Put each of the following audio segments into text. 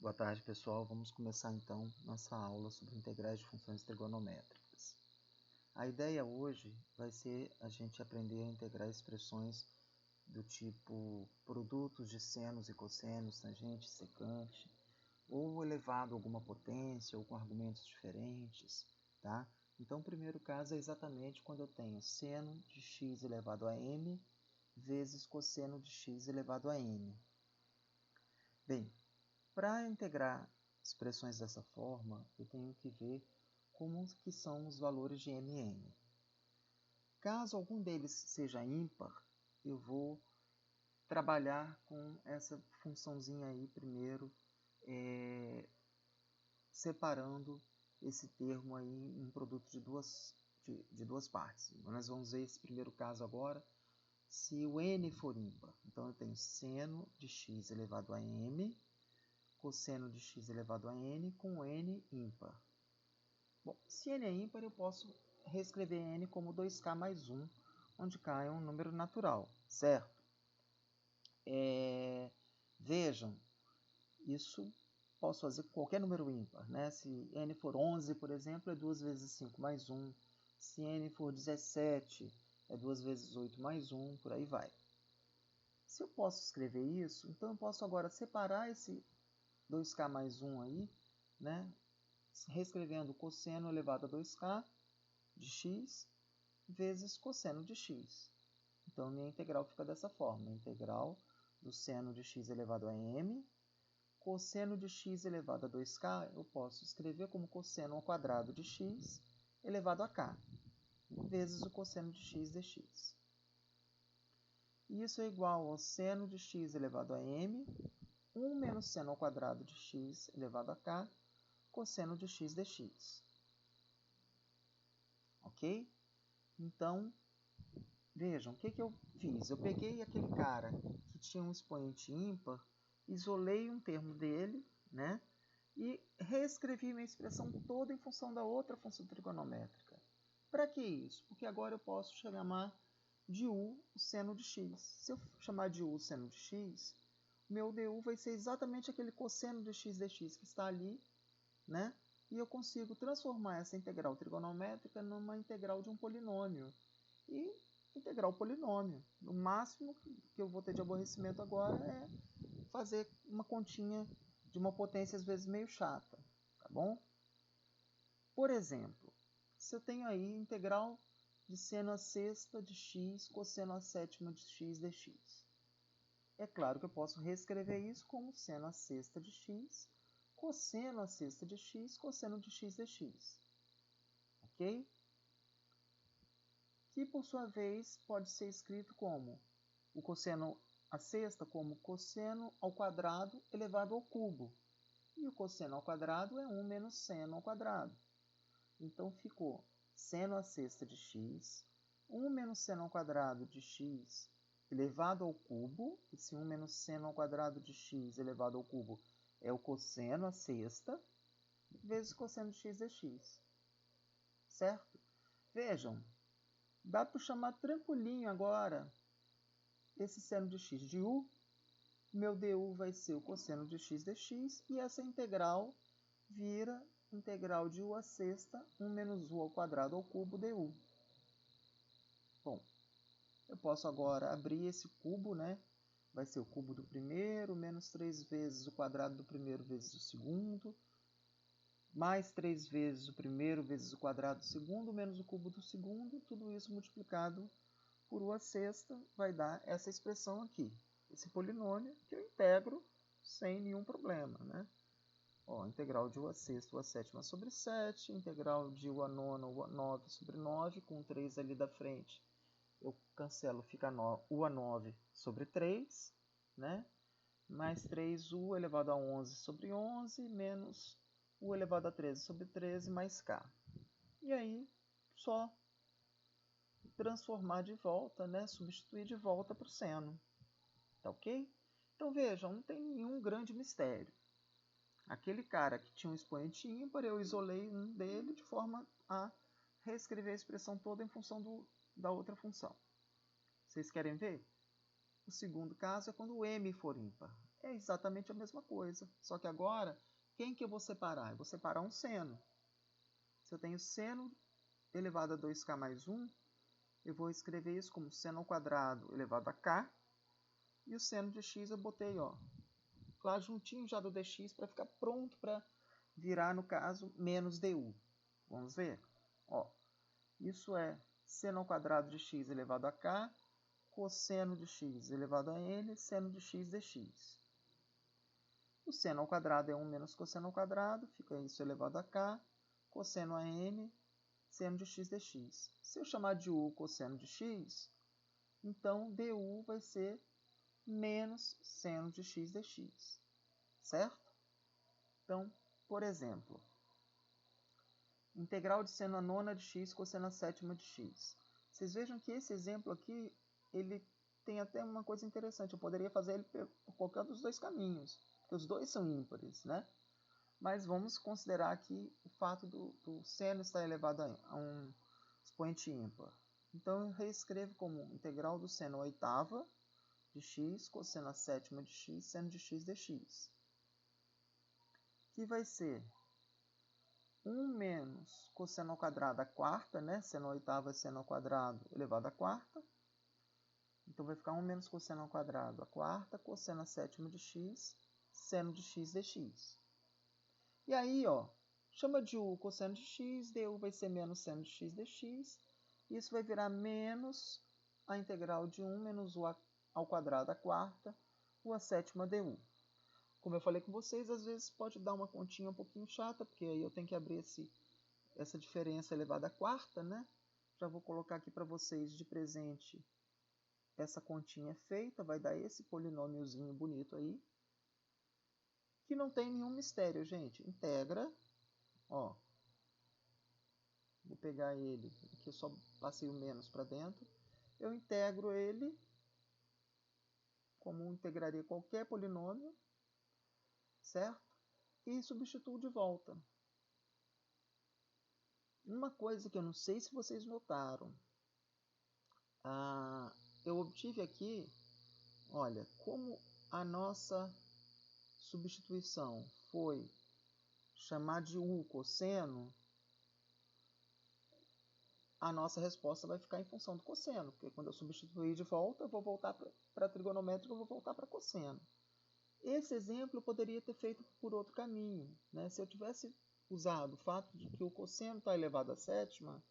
Boa tarde, pessoal. Vamos começar então nossa aula sobre integrais de funções trigonométricas. A ideia hoje vai ser a gente aprender a integrar expressões do tipo produtos de senos e cossenos, tangente, secante, ou elevado a alguma potência, ou com argumentos diferentes, tá? Então, o primeiro caso é exatamente quando eu tenho seno de x elevado a m vezes cosseno de x elevado a n. Bem, para integrar expressões dessa forma, eu tenho que ver como que são os valores de m e n. Caso algum deles seja ímpar, eu vou trabalhar com essa funçãozinha aí primeiro, separando esse termo aí em produto de duas partes. Nós vamos ver esse primeiro caso agora, se o n for ímpar. Então, eu tenho seno de x elevado a m, cosseno de x elevado a n com n ímpar. Bom, se n é ímpar, eu posso reescrever n como 2k mais 1, onde k é um número natural, certo? Vejam, isso posso fazer com qualquer número ímpar, né? Se n for 11, por exemplo, é 2 vezes 5 mais 1. Se n for 17, é 2 vezes 8 mais 1, por aí vai. Se eu posso escrever isso, então eu posso agora separar esse 2k mais 1 aí, né? Reescrevendo cosseno elevado a 2k de x vezes cosseno de x. Então, minha integral fica dessa forma. A integral do seno de x elevado a m, cosseno de x elevado a 2k, eu posso escrever como cosseno ao quadrado de x elevado a k, vezes o cosseno de x dx. Isso é igual ao seno de x elevado a m, 1 menos seno ao quadrado de x elevado a k, cosseno de x dx. Ok? Então, vejam, o que eu fiz? Eu peguei aquele cara que tinha um expoente ímpar, isolei um termo dele, né? E reescrevi minha expressão toda em função da outra função trigonométrica. Para que isso? Porque agora eu posso chamar de u o seno de x. Se eu chamar de u o seno de x, meu du vai ser exatamente aquele cosseno de x dx que está ali, né? E eu consigo transformar essa integral trigonométrica numa integral de um polinômio. E integrar o polinômio. O máximo que eu vou ter de aborrecimento agora é fazer uma continha de uma potência às vezes meio chata, tá bom? Por exemplo, se eu tenho aí integral de seno a sexta de x cosseno a sétima de x dx. É claro que eu posso reescrever isso como seno a sexta de x cosseno a sexta de x cosseno de x dx. Ok? Que, por sua vez, pode ser escrito como o cosseno a sexta como cosseno ao quadrado elevado ao cubo. E o cosseno ao quadrado é 1 menos seno ao quadrado. Então, ficou seno a sexta de x, 1 menos seno ao quadrado de x elevado ao cubo. Esse 1 menos seno ao quadrado de x elevado ao cubo é o cosseno a sexta, vezes cosseno de x dx. Certo? Vejam, dá para chamar tranquilinho agora esse seno de x de u. Meu du vai ser o cosseno de x dx, e essa integral vira integral de u a sexta, 1 menos u ao quadrado ao cubo du. Bom, eu posso agora abrir esse cubo, né? Vai ser o cubo do primeiro, menos 3 vezes o quadrado do primeiro vezes o segundo, mais 3 vezes o primeiro vezes o quadrado do segundo, menos o cubo do segundo, tudo isso multiplicado por u a sexta vai dar essa expressão aqui, esse polinômio que eu integro sem nenhum problema, né? Ó, integral de u a sexta, u a sétima sobre 7, integral de u a nona, u a 9 sobre 9, com 3 ali da frente, eu cancelo, fica u a 9 sobre 3, né? Mais 3u elevado a 11 sobre 11, menos u elevado a 13 sobre 13, mais k. E aí, só transformar de volta, né? Substituir de volta para o seno. Tá ok? Então, vejam, não tem nenhum grande mistério. Aquele cara que tinha um expoente ímpar, eu isolei um dele de forma a reescrever a expressão toda em função da outra função. Vocês querem ver? O segundo caso é quando o m for ímpar. é exatamente a mesma coisa. Só que agora, quem que eu vou separar? Eu vou separar um seno. Se eu tenho seno elevado a 2k mais 1, eu vou escrever isso como seno ao quadrado elevado a k. E o seno de x eu botei lá juntinho já do dx para ficar pronto para virar, no caso, menos du. Vamos ver? Isso é seno ao quadrado de x elevado a k, cosseno de x elevado a n, seno de x dx. O seno ao quadrado é 1 menos cosseno ao quadrado, fica isso elevado a k, cosseno a n, seno de x dx. Se eu chamar de u cosseno de x, então du vai ser menos seno de x dx, certo? Então, por exemplo, integral de seno a nona de x cosseno a sétima de x. Vocês vejam que esse exemplo aqui, ele tem até uma coisa interessante. Eu poderia fazer ele por qualquer dos dois caminhos, porque os dois são ímpares, né? Mas vamos considerar aqui o fato do seno estar elevado a um expoente ímpar. Então, eu reescrevo como integral do seno a oitava de x, cosseno a sétima de x, seno de x dx. Que vai ser 1 menos cosseno ao quadrado a quarta, né? Seno a oitava é seno ao quadrado elevado a quarta. Então, vai ficar 1 menos cosseno ao quadrado a quarta, cosseno a sétima de x, seno de x dx. E aí, chama de u cosseno de x, du vai ser menos seno de x dx. Isso vai virar menos a integral de 1 menos u ao quadrado a quarta, u a sétima du. Como eu falei com vocês, às vezes pode dar uma continha um pouquinho chata, porque aí eu tenho que abrir essa diferença elevada à quarta, né? Já vou colocar aqui para vocês de presente essa continha feita, vai dar esse polinômiozinho bonito aí, que não tem nenhum mistério, gente. Integra, vou pegar ele, aqui eu só passei o menos para dentro, eu integro ele como integraria qualquer polinômio, certo? E substituo de volta. Uma coisa que eu não sei se vocês notaram, eu obtive aqui, olha, como a nossa substituição foi chamar de u cosseno, a nossa resposta vai ficar em função do cosseno, porque quando eu substituir de volta, eu vou voltar para trigonométrica, eu vou voltar para cosseno. Esse exemplo eu poderia ter feito por outro caminho, né? Se eu tivesse usado o fato de que o cosseno está elevado à sétima,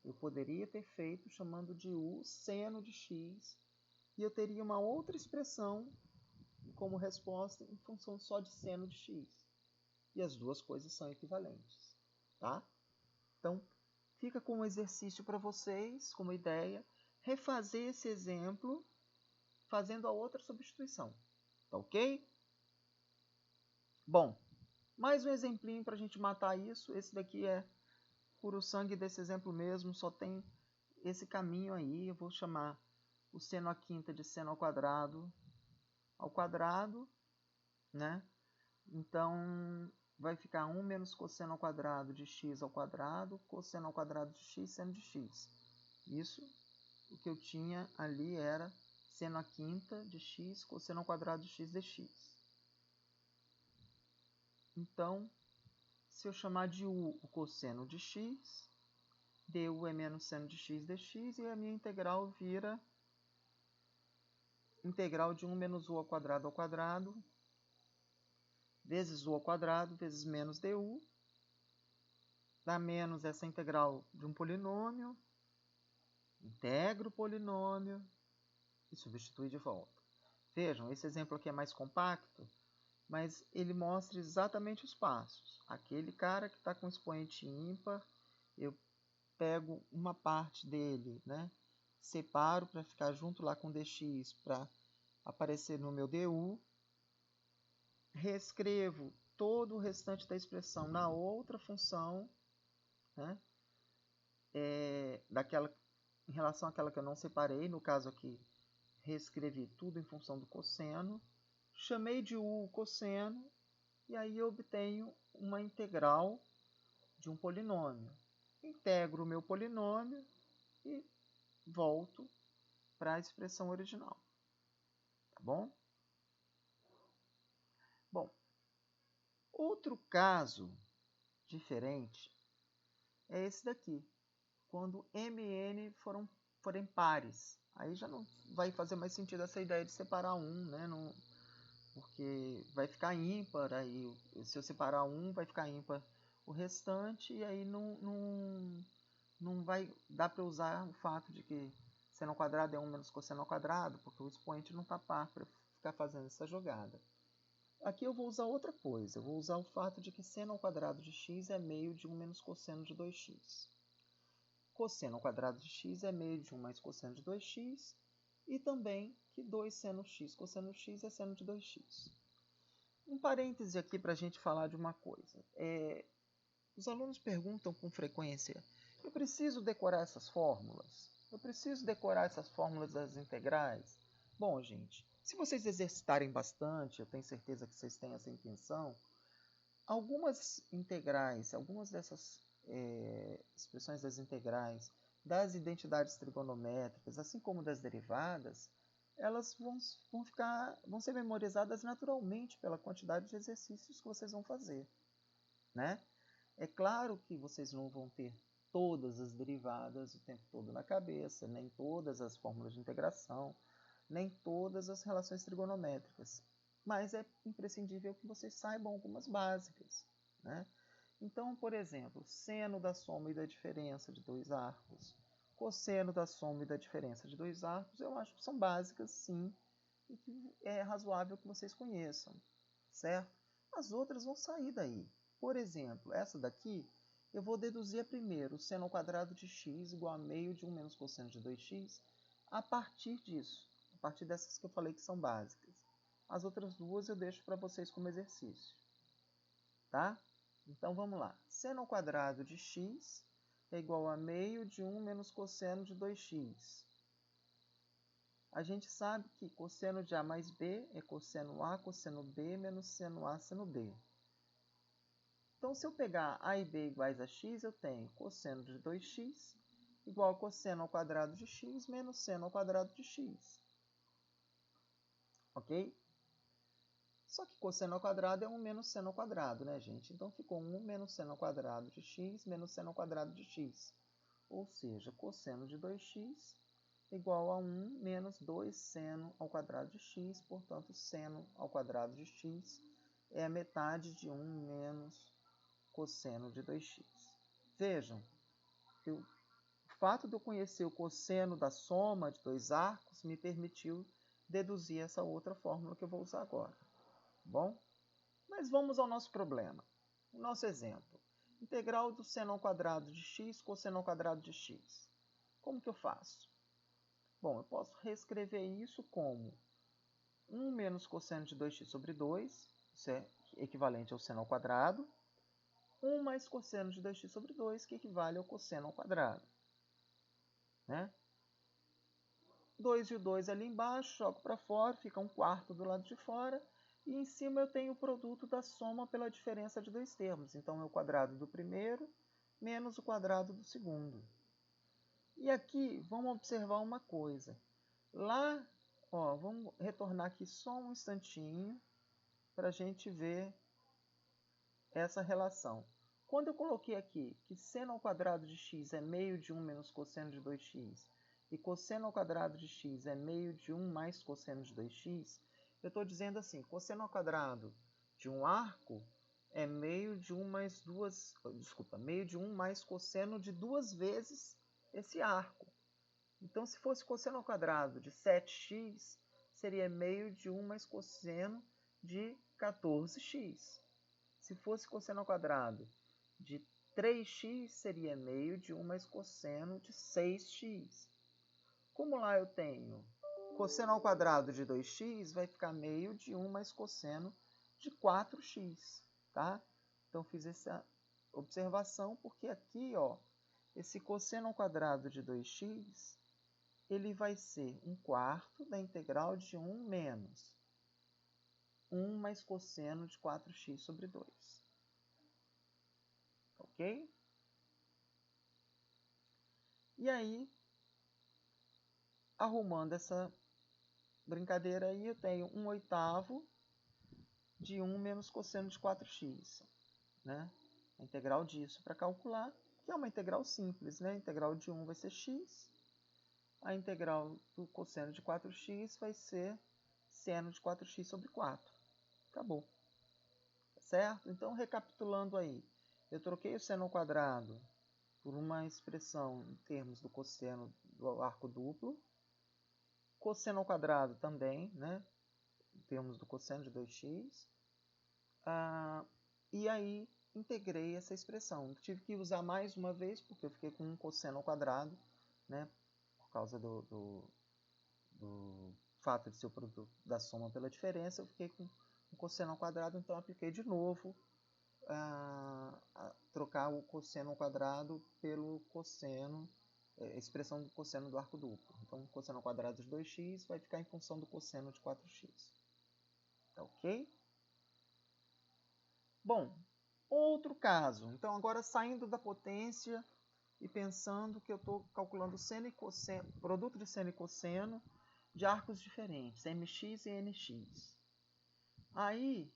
eu poderia ter feito chamando de u seno de x, e eu teria uma outra expressão como resposta em função só de seno de x. E as duas coisas são equivalentes, tá? Então, fica como exercício para vocês, como ideia, refazer esse exemplo fazendo a outra substituição. Tá ok? Bom, mais um exemplinho para a gente matar isso. Esse daqui é puro sangue desse exemplo mesmo, só tem esse caminho aí. Eu vou chamar o seno à quinta de seno ao quadrado, né? Então, vai ficar 1 menos cosseno ao quadrado de x ao quadrado, cosseno ao quadrado de x, seno de x. Isso, o que eu tinha ali era seno à quinta de x, cosseno ao quadrado de x dx. Então, se eu chamar de u o cosseno de x, du é menos seno de x dx, e a minha integral vira integral de 1 menos u ao quadrado, vezes u ao quadrado, vezes menos du, dá menos essa integral de um polinômio, integro o polinômio e substitui de volta. Vejam, esse exemplo aqui é mais compacto, mas ele mostra exatamente os passos. Aquele cara que está com expoente ímpar, eu pego uma parte dele, né? Separo para ficar junto lá com dx para aparecer no meu du, reescrevo todo o restante da expressão na outra função, né? Em relação àquela que eu não separei, no caso aqui, reescrevi tudo em função do cosseno, chamei de u o cosseno, e aí eu obtenho uma integral de um polinômio. Integro o meu polinômio e volto para a expressão original. Tá bom? Bom, outro caso diferente é esse daqui, quando m e n forem pares. Aí já não vai fazer mais sentido essa ideia de separar um, né? Não, porque vai ficar ímpar, aí se eu separar um, vai ficar ímpar o restante, e aí não vai dar para usar o fato de que seno ao quadrado é 1 menos cosseno ao quadrado, porque o expoente não está par para ficar fazendo essa jogada. Aqui eu vou usar outra coisa, eu vou usar o fato de que seno ao quadrado de x é meio de 1 menos cosseno de 2x. Cosseno ao quadrado de x é meio de 1 mais cosseno de 2x, e também que 2 seno x cosseno x é seno de 2x. Um parêntese aqui para a gente falar de uma coisa. Os alunos perguntam com frequência, eu preciso decorar essas fórmulas? Eu preciso decorar essas fórmulas das integrais? Bom, gente, se vocês exercitarem bastante, eu tenho certeza que vocês têm essa intenção, algumas integrais, algumas dessas expressões das integrais, das identidades trigonométricas, assim como das derivadas, elas vão ser memorizadas naturalmente pela quantidade de exercícios que vocês vão fazer, né? É claro que vocês não vão ter todas as derivadas o tempo todo na cabeça, nem todas as fórmulas de integração, nem todas as relações trigonométricas, mas é imprescindível que vocês saibam algumas básicas, né? Então, por exemplo, seno da soma e da diferença de dois arcos, cosseno da soma e da diferença de dois arcos, eu acho que são básicas, sim, e que é razoável que vocês conheçam, certo? As outras vão sair daí. Por exemplo, essa daqui, eu vou deduzir primeiro seno ao quadrado de x igual a meio de 1 menos cosseno de 2x, a partir disso, a partir dessas que eu falei que são básicas. As outras duas eu deixo para vocês como exercício, tá? Então, vamos lá. Seno ao quadrado de x é igual a meio de 1 menos cosseno de 2x. A gente sabe que cosseno de A mais B é cosseno A, cosseno B, menos seno A, seno B. Então, se eu pegar A e B iguais a x, eu tenho cosseno de 2x igual a cosseno ao quadrado de x menos seno ao quadrado de x. Ok? Só que cosseno ao quadrado é 1 menos seno ao quadrado, né, gente? Então, ficou 1 menos seno ao quadrado de x menos seno ao quadrado de x. Ou seja, cosseno de 2x igual a 1 menos 2 seno ao quadrado de x. Portanto, seno ao quadrado de x é a metade de 1 menos cosseno de 2x. Vejam, que o fato de eu conhecer o cosseno da soma de dois arcos me permitiu deduzir essa outra fórmula que eu vou usar agora. Bom, mas vamos ao nosso problema. O nosso exemplo. Integral do seno ao quadrado de x cosseno ao quadrado de x. Como que eu faço? Bom, eu posso reescrever isso como 1 menos cosseno de 2x sobre 2, isso é equivalente ao seno ao quadrado, 1 mais cosseno de 2x sobre 2, que equivale ao cosseno ao quadrado. Né? 2 e o 2 ali embaixo, jogo para fora, fica 1/4 do lado de fora, e em cima eu tenho o produto da soma pela diferença de dois termos. Então, é o quadrado do primeiro menos o quadrado do segundo. E aqui, vamos observar uma coisa. Lá, ó, vamos retornar aqui só um instantinho para a gente ver essa relação. Quando eu coloquei aqui que seno ao quadrado de x é meio de 1 menos cosseno de 2x, e cosseno ao quadrado de x é meio de 1 mais cosseno de 2x, eu estou dizendo assim, cosseno ao quadrado de um arco é meio de 1 mais meio de 1 mais cosseno de 2 vezes esse arco. Então, se fosse cosseno ao quadrado de 7x, seria meio de 1 mais cosseno de 14x. Se fosse cosseno ao quadrado de 3x, seria meio de 1 mais cosseno de 6x. Como lá eu tenho cosseno ao quadrado de 2x, vai ficar meio de 1 mais cosseno de 4x. Tá? Então, fiz essa observação porque aqui, ó, esse cosseno ao quadrado de 2x, ele vai ser 1/4 da integral de 1 menos 1 mais cosseno de 4x sobre 2. Ok? E aí, arrumando essa brincadeira aí, eu tenho 1/8 de 1 menos cosseno de 4x, né? A integral disso para calcular, que é uma integral simples, né? A integral de 1 vai ser x, a integral do cosseno de 4x vai ser seno de 4x sobre 4. Acabou. Certo? Então, recapitulando aí, eu troquei o seno ao quadrado por uma expressão em termos do cosseno do arco duplo, cosseno ao quadrado também, né? Em termos do cosseno de 2x, e aí integrei essa expressão. Tive que usar mais uma vez, porque eu fiquei com um cosseno ao quadrado, né? Por causa do fato de ser o produto da soma pela diferença, eu fiquei com um cosseno ao quadrado, então apliquei de novo trocar o cosseno ao quadrado pelo cosseno, expressão do cosseno do arco duplo. Então, o cosseno ao quadrado de 2x vai ficar em função do cosseno de 4x. Tá ok? Bom, outro caso. Então, agora saindo da potência e pensando que eu estou calculando seno e cosseno, produto de seno e cosseno de arcos diferentes, mx e nx. Aí,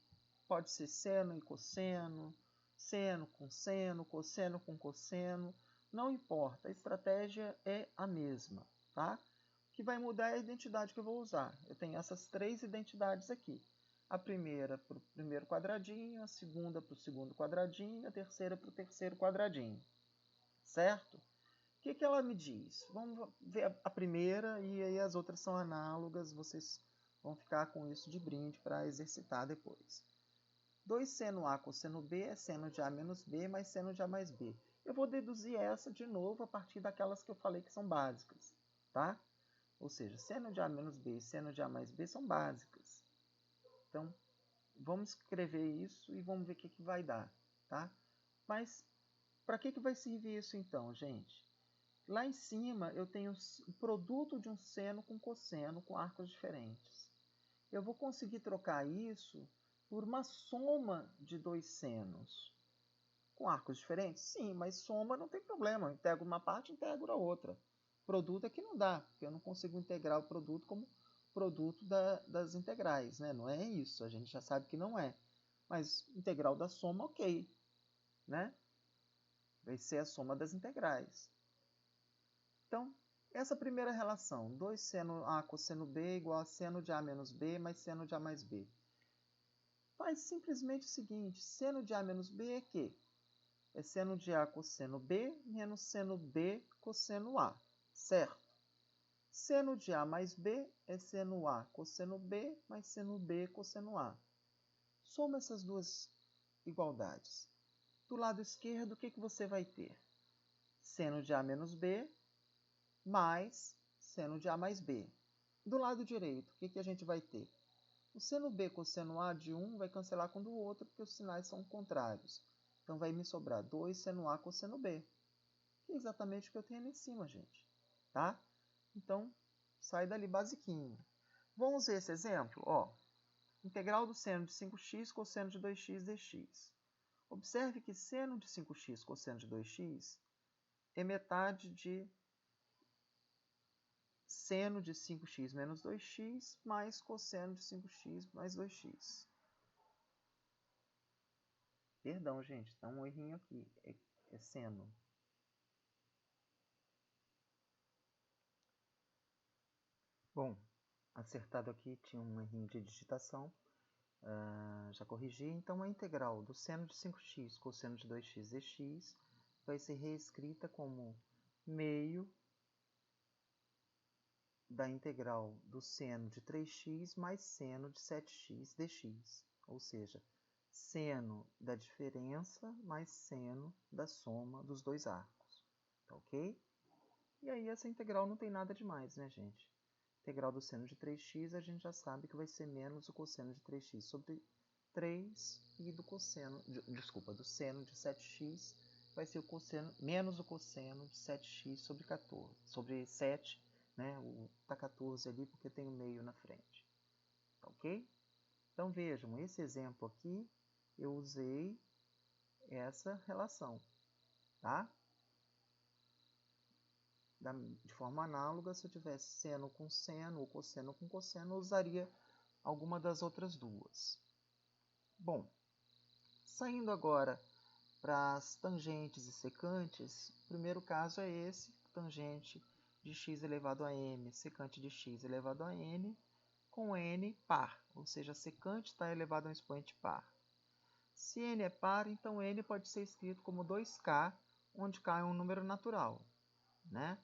pode ser seno e cosseno, seno com seno, cosseno com cosseno, não importa, a estratégia é a mesma, tá? O que vai mudar é a identidade que eu vou usar. Eu tenho essas três identidades aqui. A primeira para o primeiro quadradinho, a segunda para o segundo quadradinho, a terceira para o terceiro quadradinho. Certo? O que ela me diz? Vamos ver a primeira e aí as outras são análogas, vocês vão ficar com isso de brinde para exercitar depois. 2 seno A cosseno B é seno de A menos B mais seno de A mais B. Eu vou deduzir essa de novo a partir daquelas que eu falei que são básicas, tá? Ou seja, seno de A menos B e seno de A mais B são básicas. Então, vamos escrever isso e vamos ver o que vai dar, tá? Mas, para que vai servir isso então, gente? Lá em cima, eu tenho o produto de um seno com cosseno com arcos diferentes. Eu vou conseguir trocar isso por uma soma de dois senos. Com arcos diferentes? Sim, mas soma não tem problema. Eu integro uma parte, integro a outra. Produto é que não dá, porque eu não consigo integrar o produto como produto das integrais, né? Não é isso, a gente já sabe que não é. Mas integral da soma, ok, né? Vai ser a soma das integrais. Então, essa primeira relação, 2 seno A cosseno B igual a seno de A menos B mais seno de A mais B. Faz simplesmente o seguinte, seno de A menos B é que? É seno de A cosseno B menos seno B cosseno A, certo? Seno de A mais B é seno A cosseno B mais seno B cosseno A. Soma essas duas igualdades. Do lado esquerdo, o que você vai ter? Seno de A menos B mais seno de A mais B. Do lado direito, o que a gente vai ter? O seno B cosseno A de um vai cancelar com o do outro, porque os sinais são contrários. Então, vai me sobrar 2 seno A cosseno B. Que é exatamente o que eu tenho ali em cima, gente. Tá? Então, sai dali basiquinho. Vamos ver esse exemplo? Ó, integral do seno de 5x cosseno de 2x dx. Observe que seno de 5x cosseno de 2x é metade de seno de 5x menos 2x mais cosseno de 5x mais 2x. Perdão, gente, está um errinho aqui. É seno. Bom, acertado aqui, tinha um errinho de digitação. Já corrigi. Então, a integral do seno de 5x cosseno de 2x dx vai ser reescrita como meio da integral do seno de 3x mais seno de 7x dx. Ou seja, seno da diferença mais seno da soma dos dois arcos. Tá ok? E aí essa integral não tem nada demais, né, gente? Integral do seno de 3x a gente já sabe que vai ser menos o cosseno de 3x sobre 3 e do cosseno, do seno de 7x vai ser o cosseno, menos o cosseno de 7x sobre 14, sobre 7, né? Tá 14 ali porque tem o meio na frente. Tá ok? Então vejam, esse exemplo aqui eu usei essa relação, tá? De forma análoga, se eu tivesse seno com seno ou cosseno com cosseno, eu usaria alguma das outras duas. Bom, saindo agora para as tangentes e secantes, o primeiro caso é esse, tangente de x elevado a m, secante de x elevado a n, com n par, ou seja, a secante está elevado a um expoente par. Se n é par, então n pode ser escrito como 2k, onde k é um número natural, né?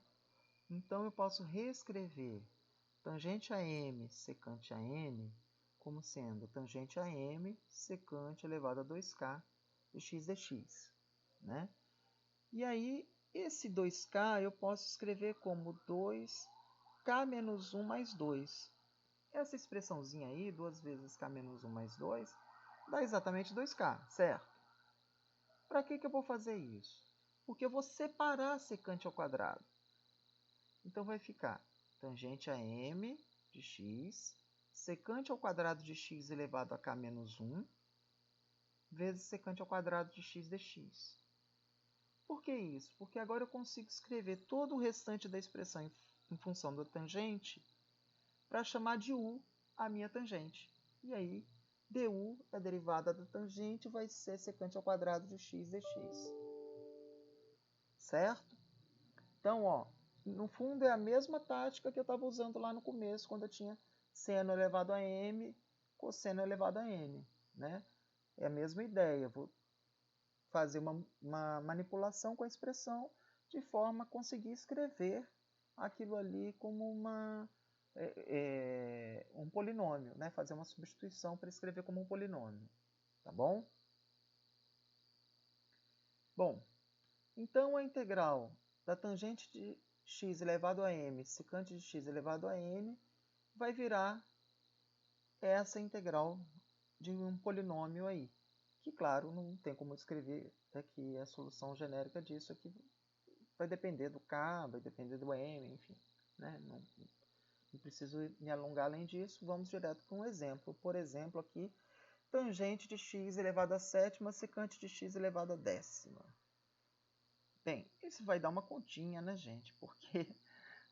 Então, eu posso reescrever tangente a m, secante a n, como sendo tangente a m, secante elevado a 2k de x dx, né? E aí, esse 2k eu posso escrever como 2k menos 1 mais 2. Essa expressãozinha aí, 2 vezes k menos 1 mais 2, dá exatamente 2k, certo? Para que eu vou fazer isso? Porque eu vou separar a secante ao quadrado. Então, vai ficar tangente a m de x, secante ao quadrado de x elevado a k menos 1, vezes secante ao quadrado de x dx. Por que isso? Porque agora eu consigo escrever todo o restante da expressão em função da tangente para chamar de u a minha tangente. E aí, du, a derivada da tangente, vai ser secante ao quadrado de x dx. Certo? Então, ó, no fundo é a mesma tática que eu estava usando lá no começo, quando eu tinha seno elevado a m, cosseno elevado a n, né? É a mesma ideia, vou fazer uma manipulação com a expressão de forma a conseguir escrever aquilo ali como um polinômio, né? Fazer uma substituição para escrever como um polinômio, tá bom? Bom, então a integral da tangente de x elevado a m, secante de x elevado a n, vai virar essa integral de um polinômio aí. Que, claro, não tem como escrever aqui a solução genérica disso aqui. Vai depender do k, vai depender do m, enfim. Né? Não preciso me alongar além disso. Vamos direto para um exemplo. Por exemplo, aqui, tangente de x elevado a sétima, secante de x elevado a décima. Bem, isso vai dar uma continha, né, gente? Porque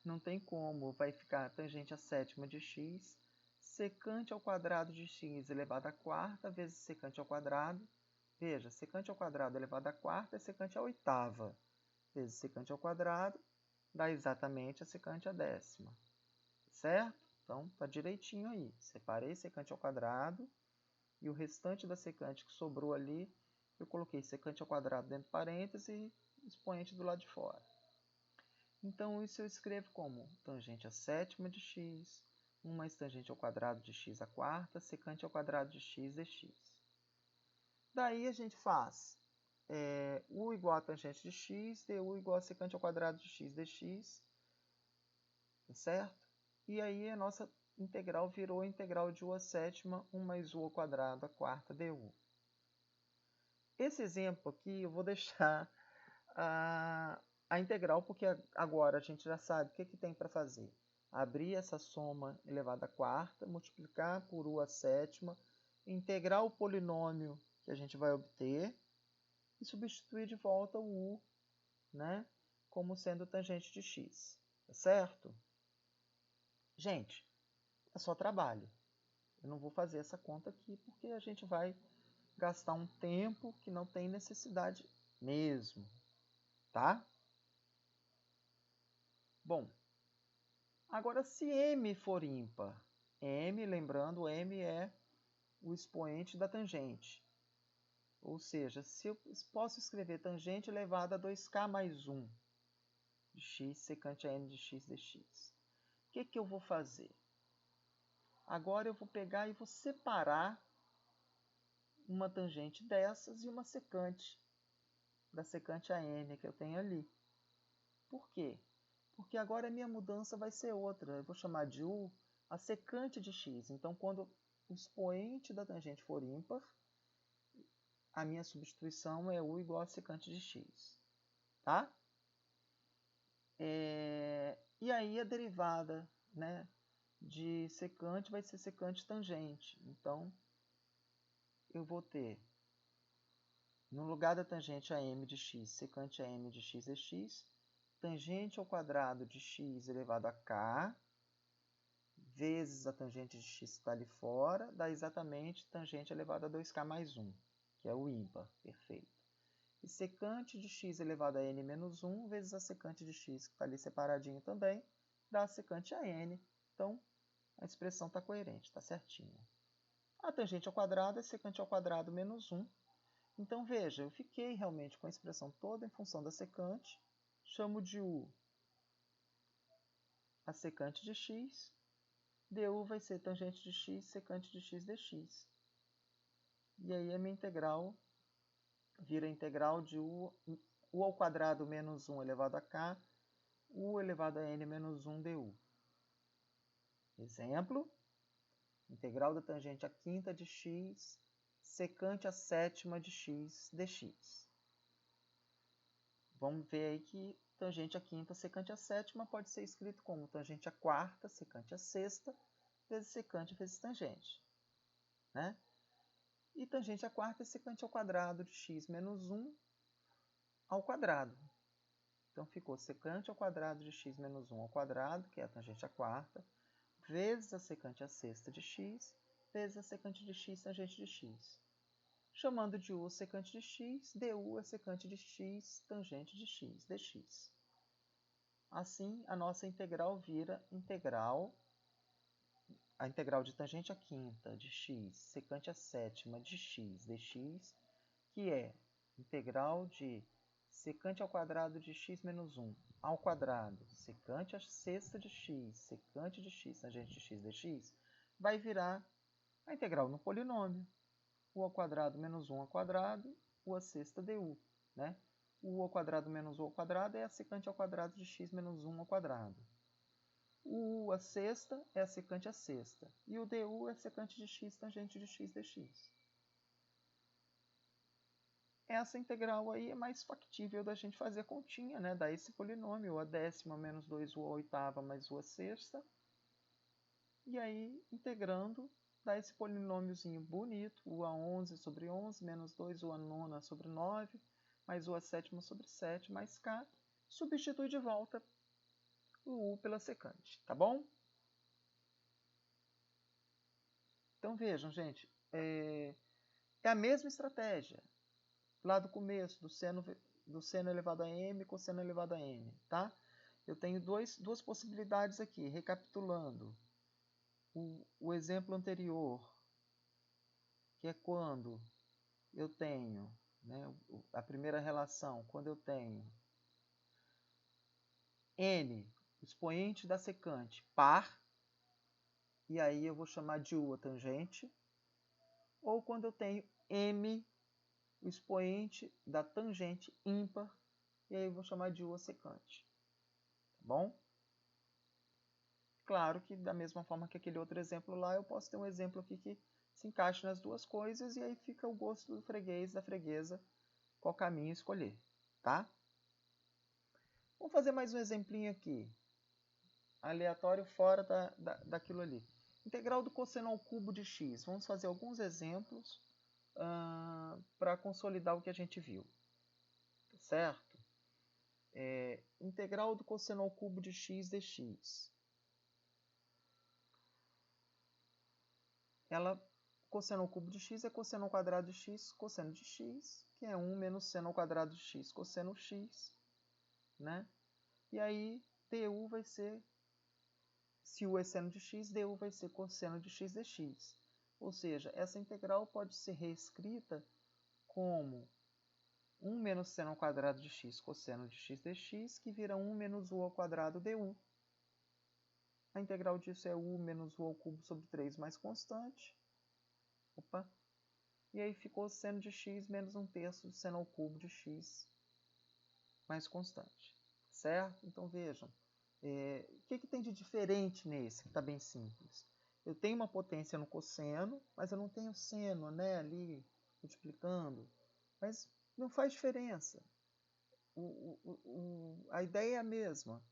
não tem como. Vai ficar tangente a sétima de x, secante ao quadrado de x elevado à quarta, vezes secante ao quadrado. Veja, secante ao quadrado elevado à quarta é secante à oitava, vezes secante ao quadrado, dá exatamente a secante à décima. Certo? Então, tá direitinho aí. Separei secante ao quadrado e o restante da secante que sobrou ali, eu coloquei secante ao quadrado dentro do parêntese e expoente do lado de fora. Então, isso eu escrevo como tangente a sétima de x, 1 mais tangente ao quadrado de x à quarta, secante ao quadrado de x dx. Daí a gente faz u igual a tangente de x, du igual a secante ao quadrado de x dx, certo? E aí a nossa integral virou a integral de u à sétima, 1 mais u ao quadrado, a quarta du. Esse exemplo aqui eu vou deixar a integral, porque agora a gente já sabe o que tem para fazer. Abrir essa soma elevada à quarta, multiplicar por u à sétima, integrar o polinômio que a gente vai obter e substituir de volta o u, né, como sendo tangente de x. Tá certo? Gente, é só trabalho. Eu não vou fazer essa conta aqui porque a gente vai gastar um tempo que não tem necessidade mesmo, tá? Bom, agora se m for ímpar, m, lembrando, m é o expoente da tangente. Ou seja, se eu posso escrever tangente elevada a 2k mais 1 de x secante a n de x dx. O que eu vou fazer? Agora eu vou pegar e vou separar uma tangente dessas e uma secante, da secante a n que eu tenho ali. Por quê? Porque agora a minha mudança vai ser outra. Eu vou chamar de u a secante de x. Então, quando o expoente da tangente for ímpar, a minha substituição é u igual a secante de x. Tá? E aí a derivada, né, de secante vai ser secante tangente. Então, eu vou ter, no lugar da tangente a m de x, secante a m de x dx, tangente ao quadrado de x elevado a k, vezes a tangente de x que está ali fora, dá exatamente tangente elevado a 2k mais 1, que é o ímpar, perfeito. E secante de x elevado a n menos 1 vezes a secante de x, que está ali separadinho também, dá a secante a n. Então, a expressão está coerente, está certinha. A tangente ao quadrado é secante ao quadrado menos 1. Então, veja, eu fiquei realmente com a expressão toda em função da secante. Chamo de u a secante de x. du vai ser tangente de x, secante de x dx. E aí a minha integral vira integral de u ao quadrado menos 1 elevado a k, u elevado a n menos 1 du. Exemplo, integral da tangente a quinta de x, secante a sétima de x dx. Vamos ver aí que tangente a quinta, secante a sétima pode ser escrito como tangente a quarta, secante a sexta, vezes secante vezes tangente. Né? E tangente a quarta é secante ao quadrado de x menos 1 ao quadrado. Então, ficou secante ao quadrado de x menos 1 ao quadrado, que é a tangente a quarta, vezes a secante a sexta de x, vezes a secante de x tangente de x. Chamando de u secante de x, du é secante de x tangente de x dx. Assim, a nossa integral vira a integral de tangente a quinta de x, secante a sétima de x dx, que é integral de secante ao quadrado de x menos 1 ao quadrado, secante a sexta de x, secante de x tangente de x dx, vai virar a integral no polinômio. U ao quadrado menos 1 ao quadrado, U a sexta du. Né? U ao quadrado menos U ao quadrado é a secante ao quadrado de x menos 1 ao quadrado. O U a sexta é a secante a sexta. E o du é a secante de x tangente de x dx. Essa integral aí é mais factível da gente fazer a continha, né? Dá esse polinômio, U a décima menos 2U a oitava mais U a sexta. E aí, integrando, dá esse polinômiozinho bonito, U a 11 sobre 11, menos 2U a nona sobre 9, mais U a sétima sobre 7, mais K. Substitui de volta o U pela secante, tá bom? Então, vejam, gente, é a mesma estratégia lá do começo, do seno elevado a m, cosseno elevado a n, tá? Eu tenho duas possibilidades aqui, recapitulando. O exemplo anterior, que é quando eu tenho, né, a primeira relação, quando eu tenho n, expoente da secante, par, e aí eu vou chamar de u a tangente, ou quando eu tenho m, o expoente da tangente ímpar, e aí eu vou chamar de u a secante. Tá bom? Claro que da mesma forma que aquele outro exemplo lá, eu posso ter um exemplo aqui que se encaixe nas duas coisas, e aí fica o gosto do freguês, da freguesa, qual caminho escolher, tá? Vamos fazer mais um exemplinho aqui, aleatório fora daquilo ali. Integral do cosseno ao cubo de x. Vamos fazer alguns exemplos para consolidar o que a gente viu. Certo? Integral do cosseno ao cubo de x dx. Cosseno ao cubo de x é cosseno ao quadrado de x, cosseno de x, que é 1 menos seno ao quadrado de x, cosseno x. Né? E aí, du vai ser, se u é seno de x, du vai ser cosseno de x dx. Ou seja, essa integral pode ser reescrita como 1 menos seno ao quadrado de x cosseno de x dx, que vira 1 menos u ao quadrado du. A integral disso é u menos u ao cubo sobre 3 mais constante. Opa! E aí ficou seno de x menos 1/3 de seno ao cubo de x mais constante. Certo? Então vejam, o que tem de diferente nesse, que está bem simples? Eu tenho uma potência no cosseno, mas eu não tenho seno, né, ali multiplicando. Mas não faz diferença. A ideia é a mesma.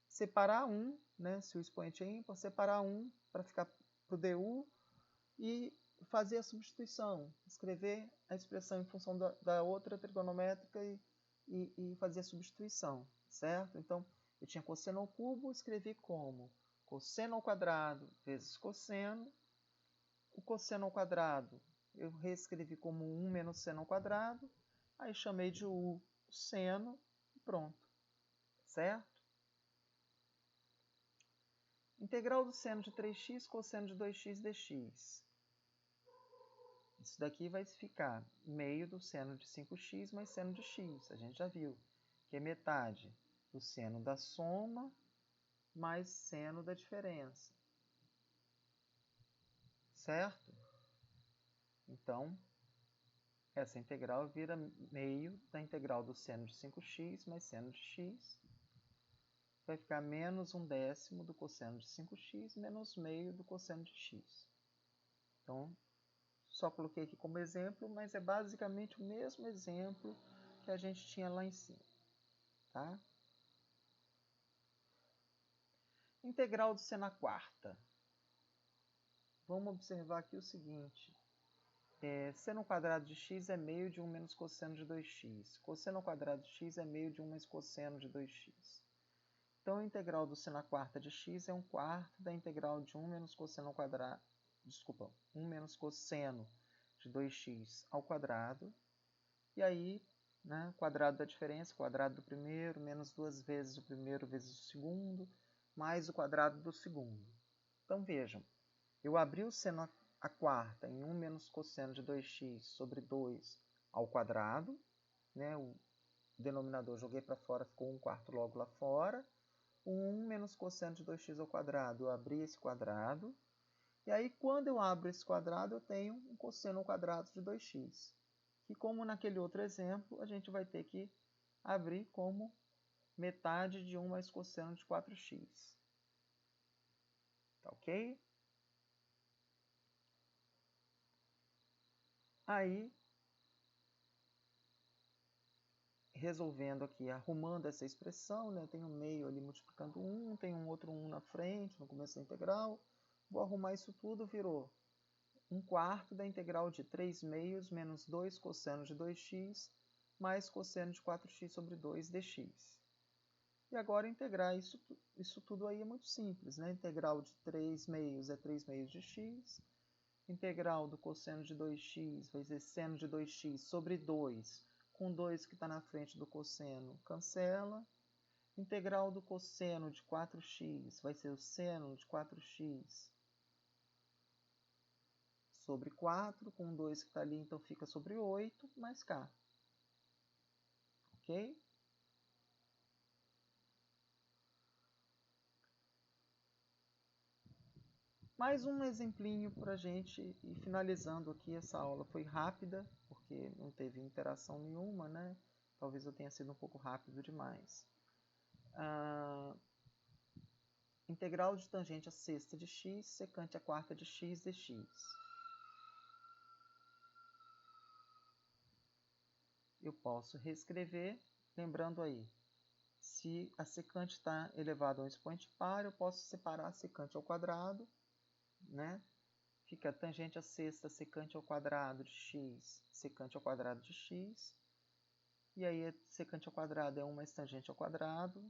Separar um, né, se o expoente é ímpar, separar um para ficar para o du e fazer a substituição. Escrever a expressão em função da outra trigonométrica e fazer a substituição. Certo? Então, eu tinha cosseno ao cubo, escrevi como cosseno ao quadrado vezes cosseno. O cosseno ao quadrado eu reescrevi como 1 menos seno ao quadrado. Aí chamei de u seno e pronto. Certo? Integral do seno de 3x, cosseno de 2x dx. Isso daqui vai ficar meio do seno de 5x mais seno de x. A gente já viu que é metade do seno da soma mais seno da diferença. Certo? Então, essa integral vira meio da integral do seno de 5x mais seno de x. Vai ficar menos 1/10 do cosseno de 5x menos meio do cosseno de x. Então, só coloquei aqui como exemplo, mas é basicamente o mesmo exemplo que a gente tinha lá em cima. Tá? Integral do seno à quarta. Vamos observar aqui o seguinte. Seno ao quadrado de x é meio de 1 menos cosseno de 2x. Cosseno ao quadrado de x é meio de 1 mais cosseno de 2x. Então, a integral do seno à quarta de x é 1/4 da integral de 1 menos cosseno ao quadrado. Desculpa, 1 menos cosseno de 2x ao quadrado. E aí, né, quadrado da diferença, quadrado do primeiro, menos 2 vezes o primeiro vezes o segundo, mais o quadrado do segundo. Então, vejam, eu abri o seno à quarta em 1 menos cosseno de 2x sobre 2 ao quadrado. Né, o denominador joguei para fora, ficou 1/4 logo lá fora. O 1 menos cosseno de 2x ao quadrado, eu abri esse quadrado. E aí, quando eu abro esse quadrado, eu tenho um cosseno ao quadrado de 2x. Que, como naquele outro exemplo, a gente vai ter que abrir como metade de 1 mais cosseno de 4x. Tá ok? Aí, resolvendo aqui, arrumando essa expressão, né? Tem um meio ali multiplicando 1, tem um outro 1 na frente, no começo da integral. Vou arrumar isso tudo, virou 1/4 da integral de 3 meios menos 2 cosseno de 2x mais cosseno de 4x sobre 2 dx. E agora integrar isso tudo aí é muito simples, né? Integral de 3 meios é 3 meios de x. Integral do cosseno de 2x vai ser seno de 2x sobre 2, com 2 que está na frente do cosseno, cancela. Integral do cosseno de 4x vai ser o seno de 4x sobre 4, com 2 que está ali, então fica sobre 8, mais k. Ok? Mais um exemplinho para a gente ir finalizando aqui essa aula. Foi rápida, porque não teve interação nenhuma, né? Talvez eu tenha sido um pouco rápido demais. Integral de tangente à sexta de x, secante à quarta de x dx. Eu posso reescrever, lembrando aí, se a secante está elevada a um expoente par, eu posso separar a secante ao quadrado, né? Fica tangente à sexta, secante ao quadrado de x, secante ao quadrado de x. E aí, secante ao quadrado é 1 mais tangente ao quadrado.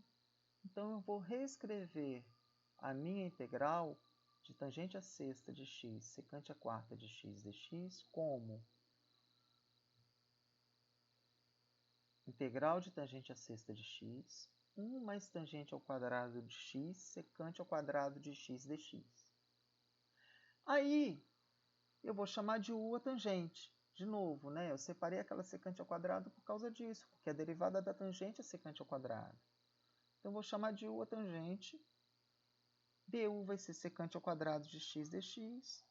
Então, eu vou reescrever a minha integral de tangente à sexta de x, secante à quarta de x dx, como integral de tangente à sexta de x, 1 mais tangente ao quadrado de x, secante ao quadrado de x dx. Aí, eu vou chamar de u a tangente. De novo, né? Eu separei aquela secante ao quadrado por causa disso, porque a derivada da tangente é secante ao quadrado. Então, eu vou chamar de u a tangente. Du vai ser secante ao quadrado de x dx.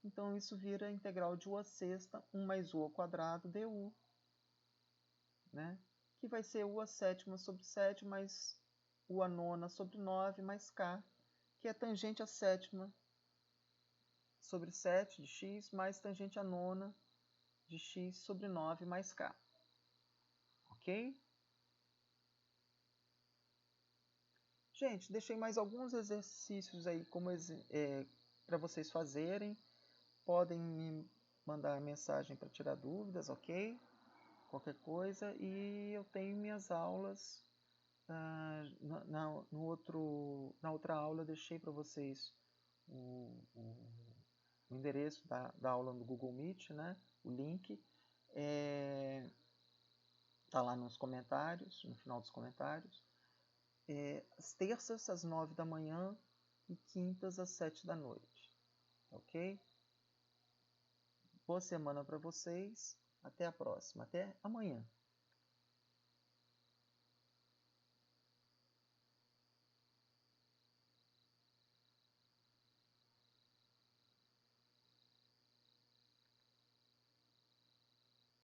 Então, isso vira a integral de u a sexta, 1 mais u ao quadrado du. Né? Que vai ser u a sétima sobre 7 mais u a nona sobre 9 mais k, que é tangente a sétima sobre 7 de x mais tangente a nona de x sobre 9 mais k. Ok? Gente, deixei mais alguns exercícios aí para vocês fazerem. Podem me mandar mensagem para tirar dúvidas, ok? Qualquer coisa. E eu tenho minhas aulas na outra aula eu deixei para vocês o endereço da aula no Google Meet, né? O link. Está lá nos comentários, no final dos comentários. Às terças, às 9 da manhã e quintas, às 7 da noite. Ok? Boa semana para vocês. Até a próxima. Até amanhã.